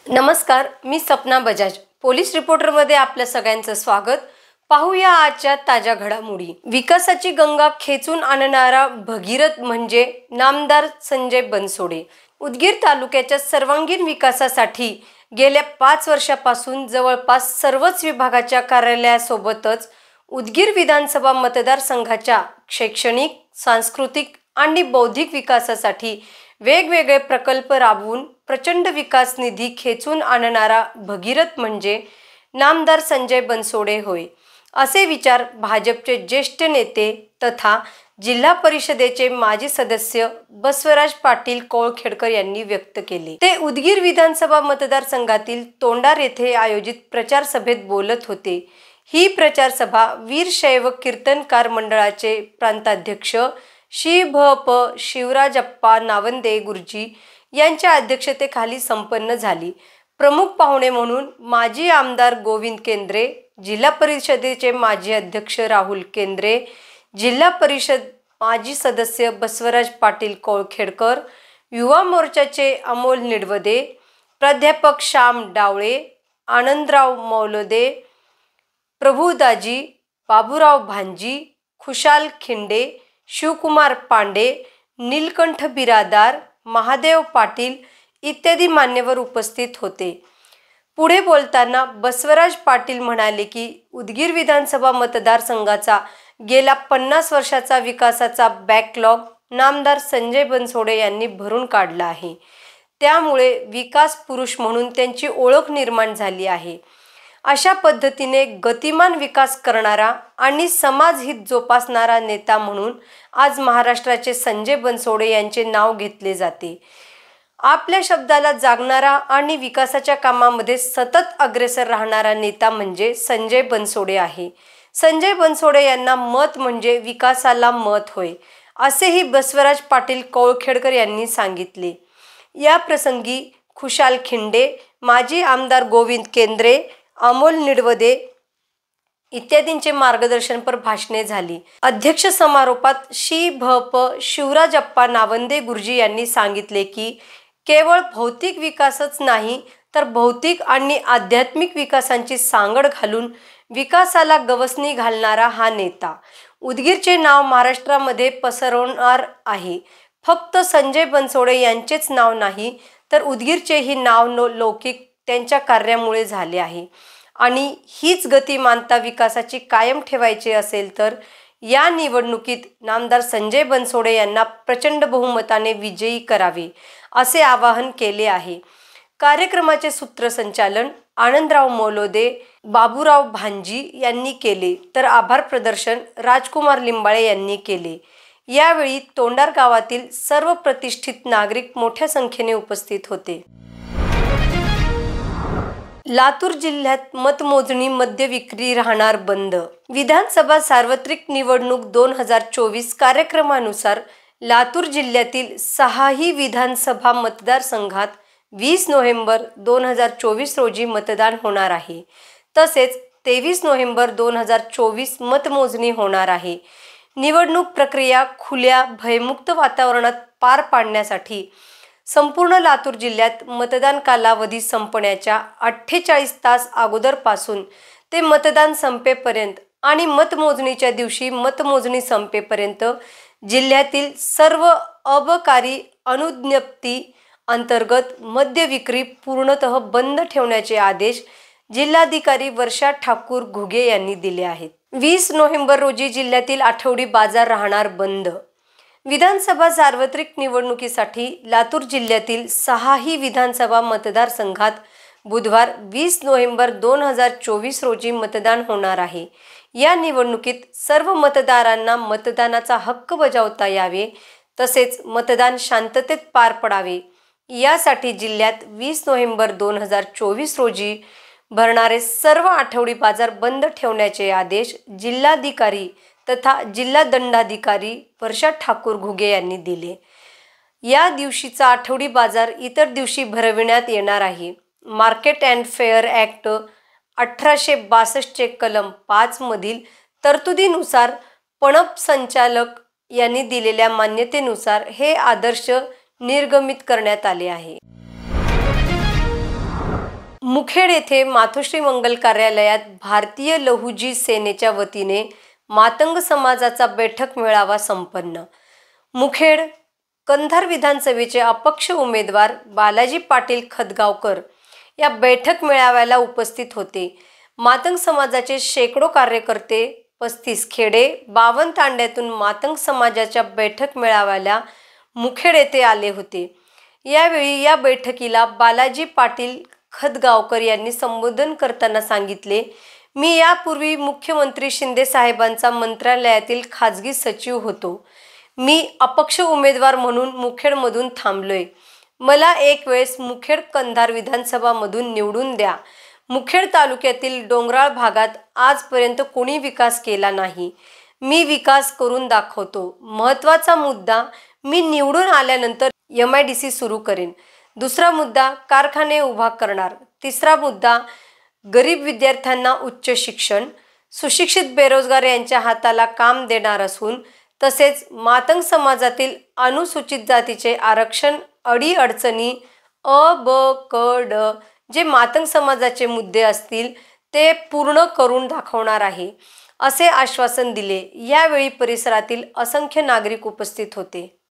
नमस्कार, मी सपना बजाज पोलीस रिपोर्टरमध्ये आपल्या सगळ्यांचं स्वागत। पाहूया आजच्या ताज्या घडामोडी। विकासाची गंगा खेचून आणणारा भगीरथ म्हणजे नामदार संजय बनसोडे। उदगीर तालुक्याच्या सर्वांगीण विकासासाठी गेल्या 5 वर्षापासून जवळपास सर्वच विभागाच्या कार्यालयासोबतच उदगीर विधानसभा मतदारसंघाच्या शैक्षणिक, सांस्कृतिक आणि बौद्धिक विकासासाठी वेगवेगळे प्रकल्प राबवून प्रचंड विकास निधी खेचून आणणारा भगीरथ म्हणजे नामदार संजय बनसोडे होय, असे विचार भाजपचे ज्येष्ठ नेते तथा जिल्हा परिषदेचे माजी सदस्य बसवराज पाटील कोळखेडकर यांनी व्यक्त केले। ते उदगीर विधानसभा मतदारसंघातील तोंडार येथे आयोजित प्रचार सभेत बोलत होते। ही प्रचार सभा वीर शैव कीर्तनकार मंडळाचे प्रांताध्यक्ष श्री भ.प. शिवराजप्पा नावंदे गुरुजी यांच्या अध्यक्षतेखाली संपन्न झाली। प्रमुख पाहुणे म्हणून माजी आमदार गोविंद केंद्रे, जिल्हा परिषदेचे माजी अध्यक्ष राहुल केंद्रे, जिल्हा परिषद माजी सदस्य बसवराज पाटील कोळखेडकर, युवा मोर्चाचे अमोल निडवदे, प्राध्यापक श्याम डावळे, आनंदराव मौलदे, प्रभुदाजी, बाबूराव भांजी, खुशाल खिंडे, शिवकुमार पांडे, नीलकंठ बिरादार, महादेव पाटील इत्यादी मान्यवर उपस्थित होते। पुढे बोलताना बसवराज पाटील म्हणाले की उदगीर विधानसभा मतदारसंघाचा गेल्या 50 वर्षाचा विकासाचा बॅकलॉग नामदार संजय बनसोडे यांनी भरून काढला आहे। त्यामुळे विकास पुरुष म्हणून त्यांची ओळख निर्माण झाली आहे। अशा पद्धतीने गतिमान विकास करणारा आणि समाजहित जोपासणारा नेता म्हणून आज महाराष्ट्राचे संजय बनसोडे यांचे नाव घेतले जाते। आपल्या शब्दाला जागणारा आणि विकासाच्या कामामध्ये सतत अग्रेसर राहणारा नेता म्हणजे संजय बनसोडे आहे। संजय बनसोडे यांना मत म्हणजे विकासाला मत होय, असेही बसवराज पाटील कोळखेडकर यांनी सांगितले। या प्रसंगी खुशाल खिंडे, माजी आमदार गोविंद केंद्रे, अमोल निडवदे इत्यादींचे मार्गदर्शनपर भाषणे झाली। अध्यक्ष समारोपात श्री भ.प. शिवराजप्पा नावंदे गुरुजी यांनी सांगितले की केवळ भौतिक विकासच नाही तर भौतिक आणि आध्यात्मिक विकासांची सांगड घालून विकासाला गवसणी घालणारा हा नेता उदगीरचे नाव महाराष्ट्रामध्ये पसरवणार आहे। फक्त संजय बनसोडे यांचेच नाव नाही तर उदगीरचेही नाव लौकिक त्यांच्या कार्यामुळे झाले आहे आणि हीच गतिमानता विकासाची कायम ठेवायची असेल तर या निवडणुकीत नामदार संजय बनसोडे यांना प्रचंड बहुमताने विजयी करावे असे आवाहन केले आहे। कार्यक्रमाचे सूत्रसंचालन आनंदराव मौलदे, बाबूराव भांजी यांनी केले तर आभार प्रदर्शन राजकुमार लिंबाळे यांनी केले। यावेळी तोंडार गावातील सर्व प्रतिष्ठित नागरिक मोठ्या संख्येने उपस्थित होते। लातूर जिल्ह्यात मतमोजणी मद्य विक्री राहणार बंद। विधानसभा सार्वत्रिक निवडणूक 2024 कार्यक्रमानुसार लातूर जिल्ह्यातील 6ही विधानसभा मतदारसंघात 20 नोव्हेंबर 2024 रोजी मतदान होणार आहे। तसेच 23 नोव्हेंबर 2024 मतमोजणी होणार आहे। निवडणूक प्रक्रिया खुल्या, भयमुक्त वातावरणात पार पाडण्यासाठी संपूर्ण लातूर जिल्ह्यात मतदान कालावधी संपण्याच्या 48 तास अगोदरपासून ते मतदान संपेपर्यंत आणि मतमोजणीच्या दिवशी मतमोजणी संपेपर्यंत जिल्ह्यातील सर्व अबकारी अनुज्ञप्ती अंतर्गत मद्य विक्री पूर्णतः बंद ठेवण्याचे आदेश जिल्हाधिकारी वर्षा ठाकूर घुगे यांनी दिले आहेत। 20 नोव्हेंबर रोजी जिल्ह्यातील आठवडी बाजार राहणार बंद। विधानसभा सार्वत्रिक निवडणुकीसाठी लातूर जिल्ह्यातील 6ही विधानसभा मतदारसंघात बुधवार 20 नोव्हेंबर 2024 रोजी मतदान होणार आहे। या निवडणुकीत सर्व मतदारांना मतदानाचा हक्क बजावता यावे तसेच मतदान शांततेत पार पडावे यासाठी जिल्ह्यात 20 नोव्हेंबर 2024 रोजी भरणारे सर्व आठवडी बाजार बंद ठेवण्याचे आदेश जिल्हाधिकारी तथा जिल्हा दंडाधिकारी वर्षा ठाकूर घुगे यांनी दिले। या दिवशीचा आठवडी बाजार इतर दिवशी भरविण्यात येणार आहे। मार्केट अँड फेअर ॲक्ट 1862 चे कलम 5 मधील तरतुदीनुसार पणप संचालक यांनी दिलेल्या मान्यतेनुसार हे आदर्श निर्गमित करण्यात आले आहे। मुखेड येथे मातोश्री मंगल कार्यालयात भारतीय लहुजी सेनेच्या वतीने मातंग समाजाचा बैठक मेळावा संपन्न. मुखेड कंधार विधानसभेचे अपक्ष उमेदवार बालाजी पाटील खदगावकर या बैठक मेळाव्याला उपस्थित होते. मातंग समाजाचे शेकडो कार्यकर्ते 35 खेडे 52 तांड्यातून मातंग समाजाच्या बैठक मेळाव्याला मुखेड येथे आले होते. यावेळी या बैठकीला बालाजी पाटील खदगावकर यांनी संबोधन करताना सांगितले, मी यापूर्वी मुख्यमंत्री शिंदे साहेबांचा मंत्रालयातील खाजगी सचिव होतो. मी अपक्ष उमेदवार म्हणून मुखेडमधून थांबलोय. मला एक वेळेस मुखेड कंधार विधानसभामधून निवडून द्या. मुखेड तालुक्यातील डोंगराळ भागात आजपर्यंत कोणी विकास केला नाही. मी विकास करून दाखवतो. महत्त्वाचा मुद्दा, मी निवडून आल्यानंतर MIDC सुरू करेन. दुसरा मुद्दा, कारखाने उभा करणार. तिसरा मुद्दा, गरीब विद्यार्थ्यांना उच्च शिक्षण. सुशिक्षित बेरोजगार यांच्या हाताला काम देणार असून तसेच मातंग समाजातील अनुसूचित जातीचे आरक्षण, अडीअडचणी अ, ब, क, ड जे मातंग समाजाचे मुद्दे असतील ते पूर्ण करून दाखवणार आहे, असे आश्वासन दिले. यावेळी परिसरातील असंख्य नागरिक उपस्थित होते.